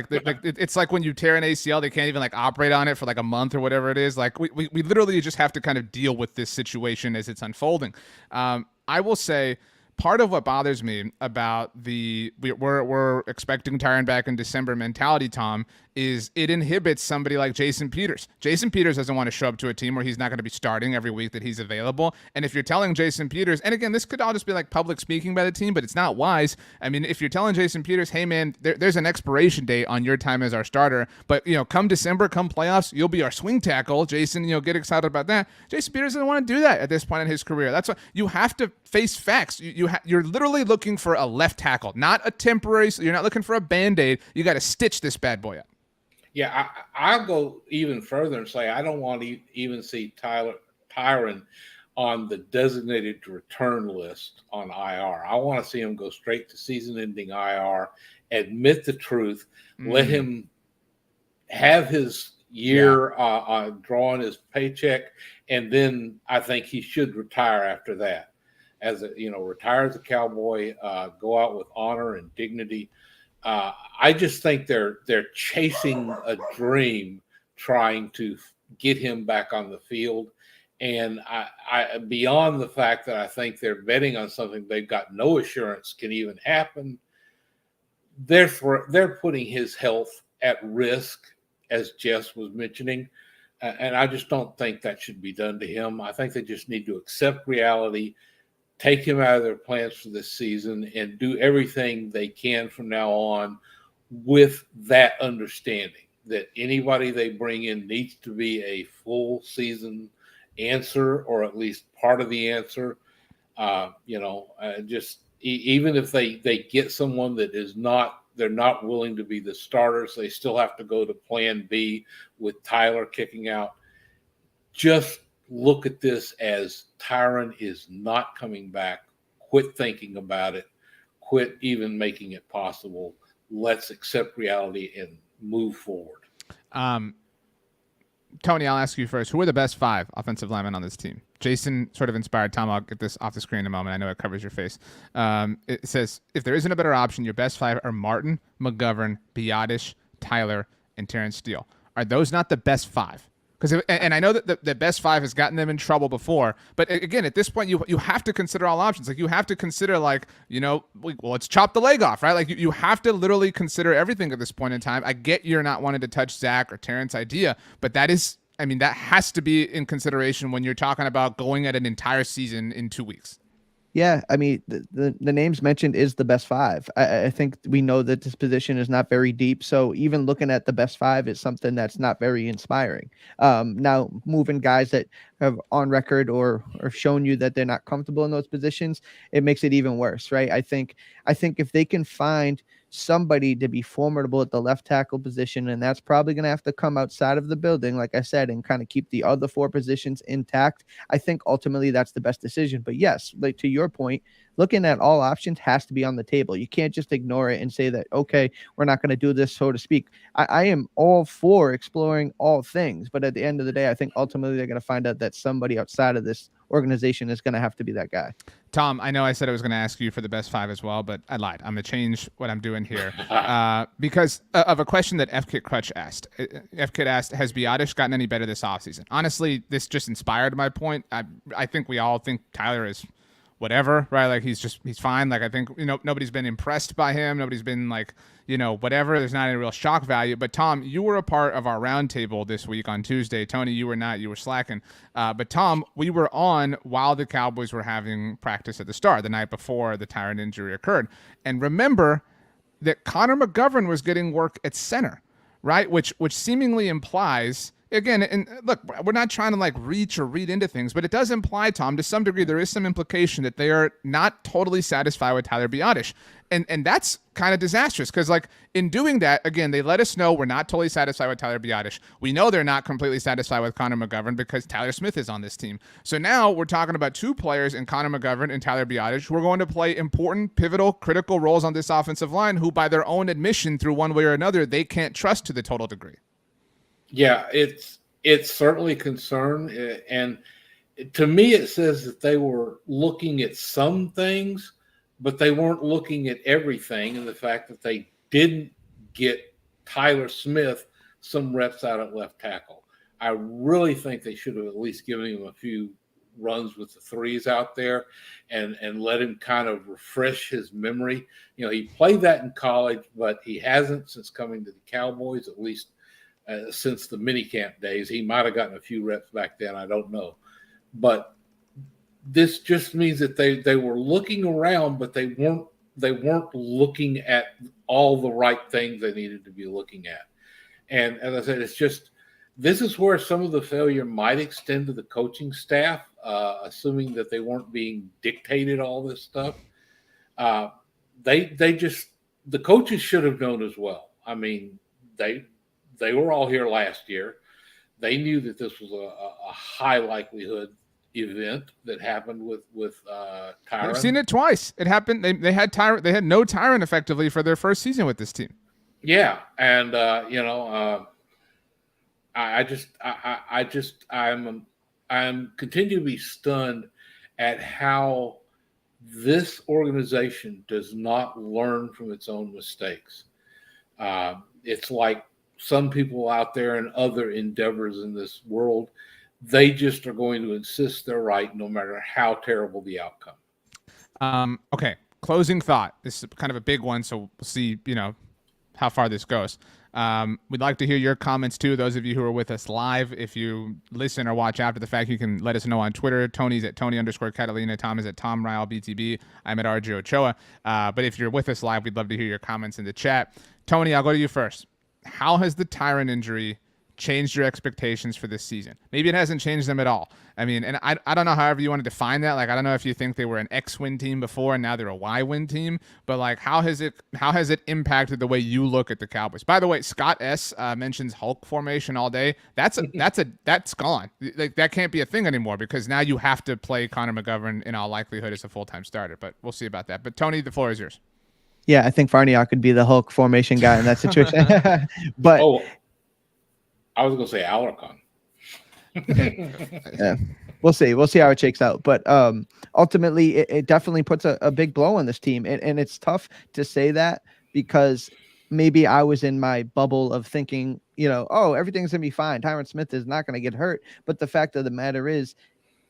It's like when you tear an ACL, they can't even operate on it for a month or whatever it is. We literally just have to kind of deal with this situation as it's unfolding. I will say, part of what bothers me about we're expecting Tyron back in December mentality, Tom, is it inhibits somebody like Jason Peters. Jason Peters doesn't want to show up to a team where he's not going to be starting every week that he's available. And if you're telling Jason Peters, and again, this could all just be public speaking by the team, but it's not wise. If you're telling Jason Peters, hey man, there's an expiration date on your time as our starter, but come December, come playoffs, you'll be our swing tackle. Jason, get excited about that. Jason Peters doesn't want to do that at this point in his career. That's why you have to face facts. You're literally looking for a left tackle, not a temporary. You're not looking for a Band-Aid. You got to stitch this bad boy up. Yeah, I'll go even further and say I don't want to even see Tyron on the designated to return list on IR. I want to see him go straight to season-ending IR, admit the truth, let him have his year drawing his paycheck, and then I think he should retire after that. Retire as a Cowboy, go out with honor and dignity. I just think they're chasing a dream, trying to get him back on the field. And I beyond the fact that I think they're betting on something they've got no assurance can even happen, they're putting his health at risk, as Jess was mentioning. And I just don't think that should be done to him. I think they just need to accept reality, take him out of their plans for this season, and do everything they can from now on with that understanding that anybody they bring in needs to be a full season answer, or at least part of the answer. Just even if they get someone that is not, they're not willing to be the starters, they still have to go to plan B with Tyler kicking out. Just look at this as Tyron is not coming back. Quit thinking about it. Quit even making it possible. let's accept reality and move forward. Tony, I'll ask you first. Who are the best 5 offensive linemen on this team? Jason sort of inspired Tom. I'll get this off the screen in a moment. I know it covers your face. It says, if there isn't a better option, your best 5 are Martin, McGovern, Biotish, Tyler, and Terrence Steele. Are those not the best 5? Because and I know that the best 5 has gotten them in trouble before, but again, at this point, you have to consider all options. Like you have to consider well, let's chop the leg off, right? Like you have to literally consider everything at this point in time. I get you're not wanting to touch Zach or Terrence idea, but that has to be in consideration when you're talking about going at an entire season in 2 weeks. Yeah, I mean, the names mentioned is the best 5. I think we know that this position is not very deep. So even looking at the best 5 is something that's not very inspiring. Now, moving guys that have on record or shown you that they're not comfortable in those positions, it makes it even worse, right? I think if they can find somebody to be formidable at the left tackle position, and that's probably going to have to come outside of the building, like I said, and kind of keep the other 4 positions intact. I think ultimately that's the best decision. But yes, like to your point, looking at all options has to be on the table. You can't just ignore it and say that, okay, we're not going to do this, so to speak. I am all for exploring all things, but at the end of the day, I think ultimately they're going to find out that somebody outside of this organization is going to have to be that guy. Tom, I know I said I was going to ask you for the best 5 as well, but I lied. I'm going to change what I'm doing here because of a question that F-Kit Crutch asked. F-Kit asked, has Biotish gotten any better this offseason? Honestly, this just inspired my point. I think we all think Tyler is whatever, right? Like he's fine. Like I think, nobody's been impressed by him. Nobody's been whatever. There's not any real shock value. But Tom, you were a part of our roundtable this week on Tuesday. Tony, you were not. You were slacking. But Tom, we were on while the Cowboys were having practice at the start, the night before the Tyron injury occurred. And remember that Connor McGovern was getting work at center, right? Which seemingly implies, again, and look, we're not trying to reach or read into things, but it does imply, Tom, to some degree, there is some implication that they are not totally satisfied with Tyler Biotish. And that's kind of disastrous because, in doing that, again, they let us know we're not totally satisfied with Tyler Biotish. We know they're not completely satisfied with Connor McGovern because Tyler Smith is on this team. So now we're talking about 2 players in Connor McGovern and Tyler Biotish who are going to play important, pivotal, critical roles on this offensive line who, by their own admission, through one way or another, they can't trust to the total degree. Yeah, it's certainly a concern. And to me, it says that they were looking at some things, but they weren't looking at everything. And the fact that they didn't get Tyler Smith some reps out at left tackle. I really think they should have at least given him a few runs with the 3s out there and let him kind of refresh his memory. He played that in college, but he hasn't since coming to the Cowboys, at least since the minicamp days. He might have gotten a few reps back then. I don't know. But this just means that they were looking around, but they weren't looking at all the right things they needed to be looking at. And as I said, this is where some of the failure might extend to the coaching staff, assuming that they weren't being dictated all this stuff. The coaches should have known as well. I mean, they were all here last year. They knew that this was a high likelihood event that happened with Tyron. They've seen it twice. It happened. They had Tyron. They had no Tyron effectively for their first season with this team. Yeah, and I'm continue to be stunned at how this organization does not learn from its own mistakes. It's like some people out there in other endeavors in this world, they just are going to insist they're right no matter how terrible the outcome. Okay, closing thought. This is kind of a big one, so we'll see, how far this goes. We'd like to hear your comments too. Those of you who are with us live, if you listen or watch after the fact, you can let us know on Twitter. Tony's at Tony_Catalina. Tom is at Tom Ryle BTB. I'm at RJ Ochoa. But if you're with us live, we'd love to hear your comments in the chat. Tony, I'll go to you first. How has the Tyron injury changed your expectations for this season? Maybe it hasn't changed them at all. I mean, and I don't know however you want to define that. I don't know if you think they were an X-win team before and now they're a Y-win team, but how has it impacted the way you look at the Cowboys? By the way, Scott S mentions Hulk formation all day. That's gone. That can't be a thing anymore because now you have to play Connor McGovern in all likelihood as a full-time starter, but we'll see about that. But Tony, the floor is yours. Yeah, I think Farniok could be the Hulk formation guy in that situation. But I was going to say Alarcon. yeah, we'll see. We'll see how it shakes out. But ultimately, it definitely puts a big blow on this team. And it's tough to say that because maybe I was in my bubble of thinking, oh, everything's going to be fine. Tyron Smith is not going to get hurt. But the fact of the matter is,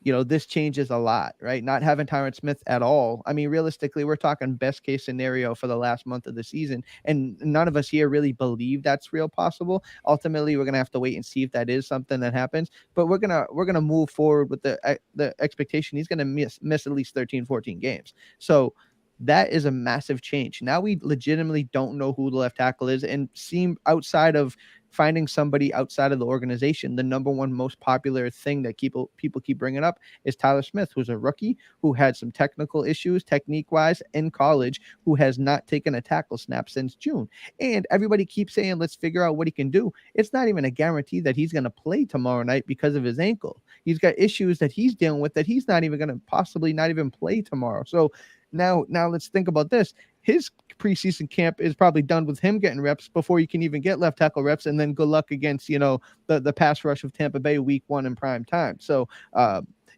this changes a lot, right? Not having Tyron Smith at all. I mean, realistically, we're talking best case scenario for the last month of the season. And none of us here really believe that's real possible. Ultimately, we're going to have to wait and see if that is something that happens. But we're going to move forward with the expectation he's going to miss at least 13, 14 games. So that is a massive change. Now we legitimately don't know who the left tackle is, and seem outside of finding somebody outside of the organization, the number one most popular thing that people keep bringing up is Tyler Smith, who's a rookie who had some technical issues technique wise in college, who has not taken a tackle snap since June. And everybody keeps saying, let's figure out what he can do. It's not even a guarantee that he's going to play tomorrow night because of his ankle. He's got issues that he's dealing with that he's not even going to possibly not even play tomorrow. So now let's think about this. His preseason camp is probably done with him getting reps before you can even get left tackle reps, and then good luck against the pass rush of Tampa Bay week 1 in prime time. So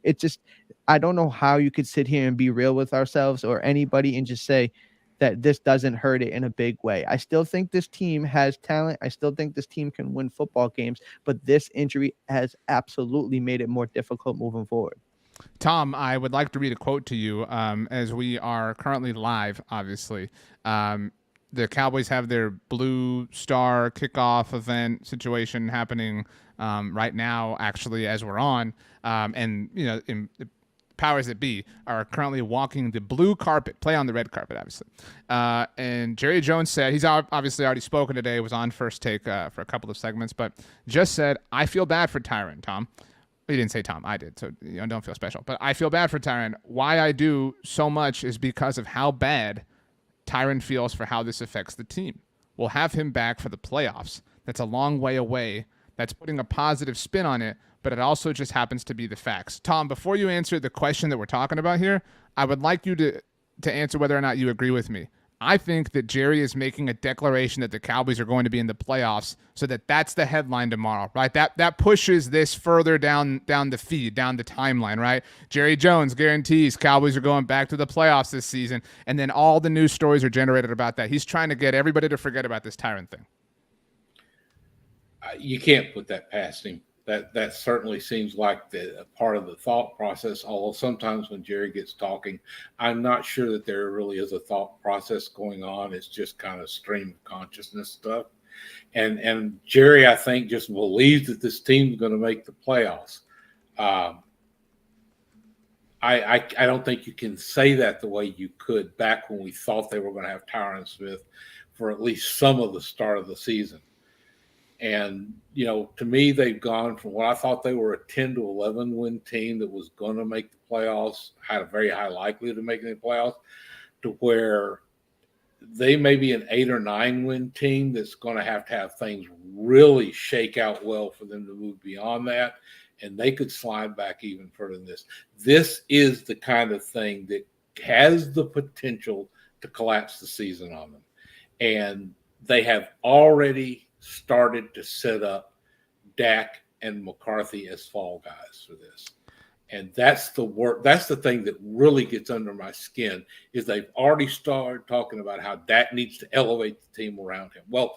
it just, I don't know how you could sit here and be real with ourselves or anybody and just say that this doesn't hurt it in a big way. I still think this team has talent. I still think this team can win football games, but this injury has absolutely made it more difficult moving forward. Tom, I would like to read a quote to you as we are currently live, obviously. The Cowboys have their Blue Star kickoff event situation happening right now, actually, as we're on. And, in the powers that be are currently walking the blue carpet, play on the red carpet, obviously. And Jerry Jones said, he's obviously already spoken today, was on First Take for a couple of segments, but just said, I feel bad for Tyron, Tom. He didn't say Tom, I did, so don't feel special. But I feel bad for Tyron. Why I do so much is because of how bad Tyron feels for how this affects the team. We'll have him back for the playoffs. That's a long way away. That's putting a positive spin on it, but it also just happens to be the facts. Tom, before you answer the question that we're talking about here, I would like you to answer whether or not you agree with me. I think that Jerry is making a declaration that the Cowboys are going to be in the playoffs, so that's the headline tomorrow, right? That pushes this further down the feed, down the timeline, right? Jerry Jones guarantees Cowboys are going back to the playoffs this season, and then all the news stories are generated about that. He's trying to get everybody to forget about this Tyron thing. You can't put that past him. That certainly seems like the part of the thought process, although sometimes when Jerry gets talking, I'm not sure that there really is a thought process going on. It's just kind of stream of consciousness stuff. And Jerry, I think, just believes that this team's going to make the playoffs. I don't think you can say that the way you could back when we thought they were going to have Tyron Smith for at least some of the start of the season. And, to me, they've gone from what I thought they were a 10 to 11 win team that was going to make the playoffs, had a very high likelihood of making the playoffs, to where they may be an 8 or 9 win team that's going to have things really shake out well for them to move beyond that. And they could slide back even further than this. This is the kind of thing that has the potential to collapse the season on them. And they have already started to set up Dak and McCarthy as fall guys for this. And that's the work. That's the thing that really gets under my skin is they've already started talking about how Dak needs to elevate the team around him. Well,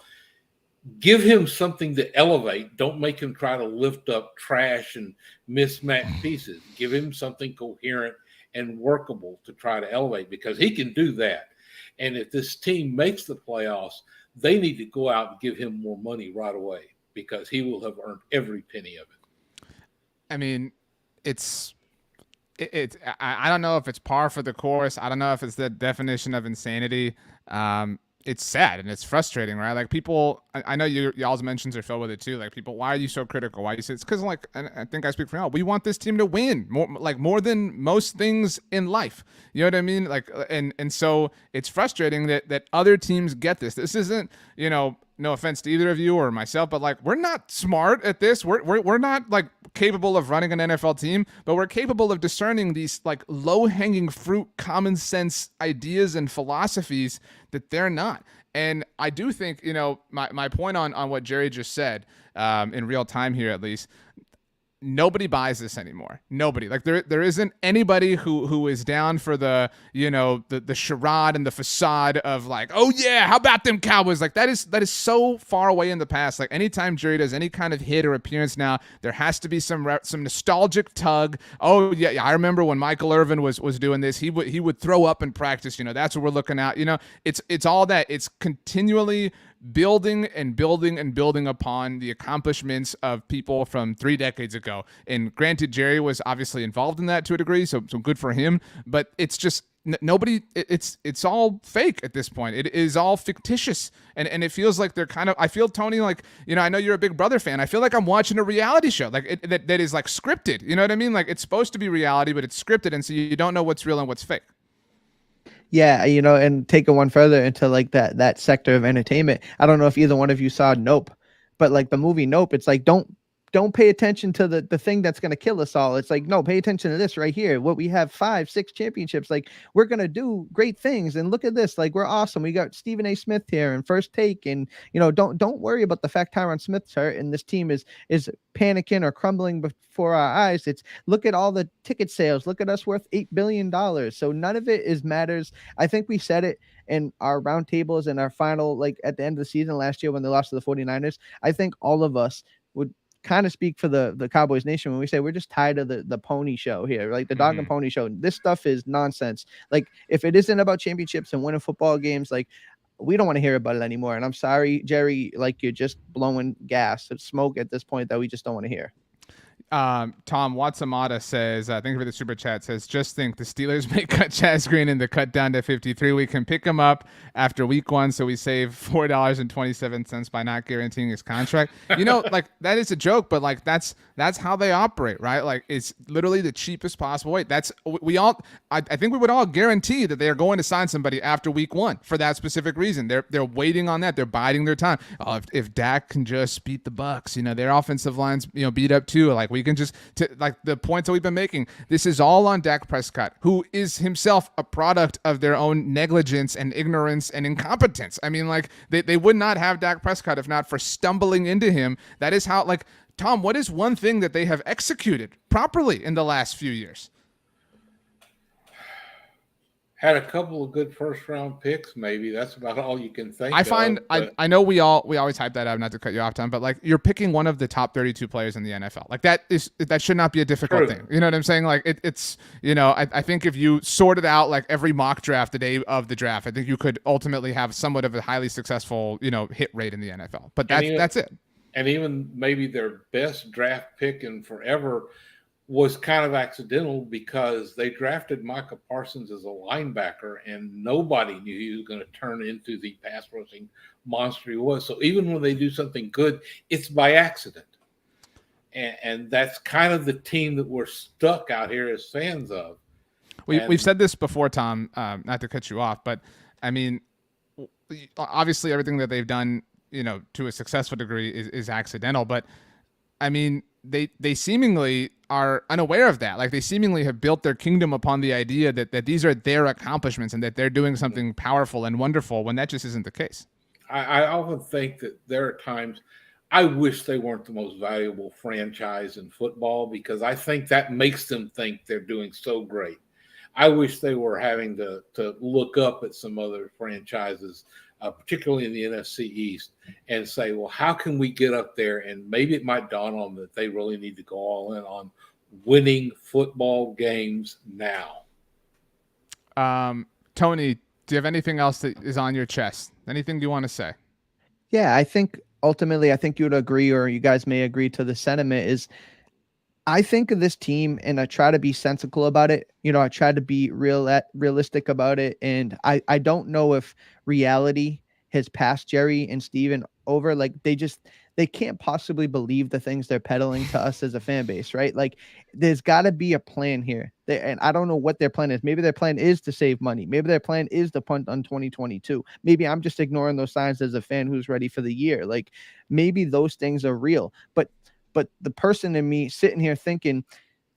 give him something to elevate. Don't make him try to lift up trash and mismatched pieces. Give him something coherent and workable to try to elevate, because he can do that. And if this team makes the playoffs, they need to go out and give him more money right away, because he will have earned every penny of it. I mean, I don't know if it's par for the course. I don't know if it's the definition of insanity. It's sad and it's frustrating, right? Like, people, I know y'all's mentions are filled with it too. Like people, why are you so critical? Why you say it's because like, and I think I speak for y'all. We want this team to win more than most things in life. You know what I mean? Like, and so it's frustrating that other teams get this. This isn't, no offense to either of you or myself, but like, we're not smart at this. We're not like capable of running an NFL team, but we're capable of discerning these like low-hanging fruit, common sense ideas and philosophies that they're not. And I do think, my point on what Jerry just said, in real time here at least, nobody buys this anymore. Nobody. Like there isn't anybody who is down for the charade and the facade of like, oh yeah, how about them Cowboys? Like that is so far away in the past. Like anytime Jerry does any kind of hit or appearance now, there has to be some nostalgic tug. Oh yeah, I remember when Michael Irvin was doing this. He would throw up in practice. That's what we're looking at. It's all that. It's continually building and building and building upon the accomplishments of people from 3 decades ago. And granted, Jerry was obviously involved in that to a degree, so good for him. But it's just nobody. It's all fake at this point. It is all fictitious, and it feels like they're kind of. I feel, Tony, like I know you're a Big Brother fan. I feel like I'm watching a reality show, like that is like scripted. You know what I mean? Like it's supposed to be reality, but it's scripted, and so you don't know what's real and what's fake. Yeah, and take it one further into like that sector of entertainment. I don't know if either one of you saw Nope, but like the movie Nope, it's like don't pay attention to the thing that's going to kill us all. It's like, no, pay attention to this right here. What we have 5-6 championships. Like we're going to do great things. And look at this. Like we're awesome. We got Stephen A. Smith here and First Take. And, don't worry about the fact Tyron Smith's hurt and this team is panicking or crumbling before our eyes. It's look at all the ticket sales. Look at us worth $8 billion. So none of it matters. I think we said it in our roundtables and our final, like at the end of the season last year when they lost to the 49ers. I think all of us would kind of speak for the Cowboys Nation when we say we're just tired of the pony show here, like the dog and pony show. This stuff is nonsense. Like if it isn't about championships and winning football games, like we don't want to hear about it anymore. And I'm sorry, Jerry, like you're just blowing gas and smoke at this point that we just don't want to hear. Tom Watsamata says, thank you for the super chat, says, just think the Steelers may cut Chaz Green in the cut down to 53. We can pick him up after week 1, so we save $4.27 by not guaranteeing his contract. Like that is a joke, but like that's how they operate, right? Like it's literally the cheapest possible way. I think we would all guarantee that they are going to sign somebody after week 1 for that specific reason. They're waiting on that. They're biding their time. If Dak can just beat the Bucks, their offensive line's beat up too. Like we can just like the points that we've been making. This is all on Dak Prescott, who is himself a product of their own negligence and ignorance and incompetence. I mean, like they would not have Dak Prescott if not for stumbling into him. That is how, like, Tom, what is one thing that they have executed properly in the last few years? Had a couple of good first round picks, maybe. That's about all you can think I know we always hype that up, not to cut you off, Tom, but like you're picking one of the top 32 players in the NFL. Like that should not be a difficult thing. You know what I'm saying? Like it's I think if you sorted out like every mock draft the day of the draft, I think you could ultimately have somewhat of a highly successful, hit rate in the NFL. But that's it. And even maybe their best draft pick in forever was kind of accidental because they drafted Micah Parsons as a linebacker and nobody knew he was going to turn into the pass rushing monster he was. So even when they do something good, it's by accident. And that's kind of the team that we're stuck out here as fans of. We've said this before, Tom, not to cut you off, but I mean, obviously everything that they've done, to a successful degree is accidental, but I mean, they seemingly are unaware of that. Like they seemingly have built their kingdom upon the idea that these are their accomplishments and that they're doing something powerful and wonderful when that just isn't the case. I often think that there are times I wish they weren't the most valuable franchise in football because I think that makes them think they're doing so great. I wish they were having to look up at some other franchises, particularly in the NFC East, and say, well, how can we get up there? And maybe it might dawn on them that they really need to go all in on winning football games now. Tony, do you have anything else that is on your chest? Anything you want to say? Yeah, I think ultimately, I think you would agree, or you guys may agree to the sentiment is, I think of this team and I try to be sensible about it. I try to be realistic about it. And I don't know if reality has passed Jerry and Steven over. Like they can't possibly believe the things they're peddling to us as a fan base, right? Like there's got to be a plan here. And I don't know what their plan is. Maybe their plan is to save money. Maybe their plan is to punt on 2022. Maybe I'm just ignoring those signs as a fan who's ready for the year. Like maybe those things are real, but the person in me sitting here thinking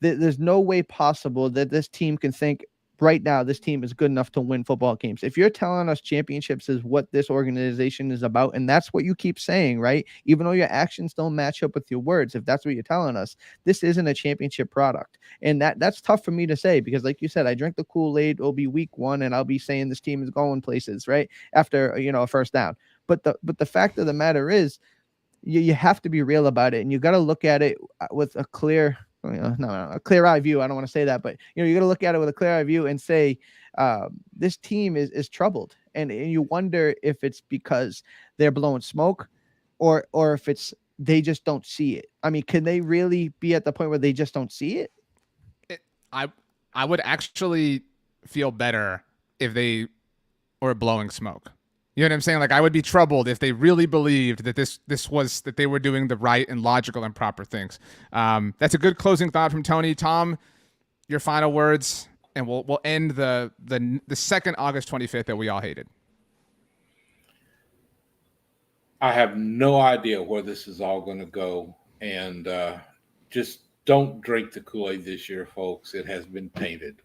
that there's no way possible that this team can think right now this team is good enough to win football games. If you're telling us championships is what this organization is about, and that's what you keep saying, right? Even though your actions don't match up with your words, if that's what you're telling us, this isn't a championship product. And that's tough for me to say because, like you said, I drink the Kool-Aid. It'll be week 1, and I'll be saying this team is going places, right? After a first down. But the fact of the matter is, you have to be real about it, and you got to look at it with a clear. A clear eye view. I don't want to say that, but you got to look at it with a clear eye view and say, this team is troubled. And you wonder if it's because they're blowing smoke or if it's, they just don't see it. I mean, can they really be at the point where they just don't see it? I would actually feel better if they were blowing smoke. You know what I'm saying? Like I would be troubled if they really believed that this was that they were doing the right and logical and proper things. That's a good closing thought from Tony. Tom, your final words, and we'll end the second August 25th that we all hated. I have no idea where this is all going to go, and just don't drink the Kool-Aid this year, folks. It has been tainted.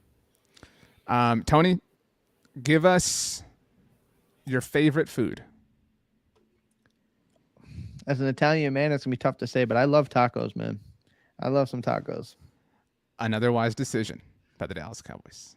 Tony, give us your favorite food. As an Italian man, it's gonna be tough to say, but I love tacos, man. I love some tacos. Another wise decision by the Dallas Cowboys.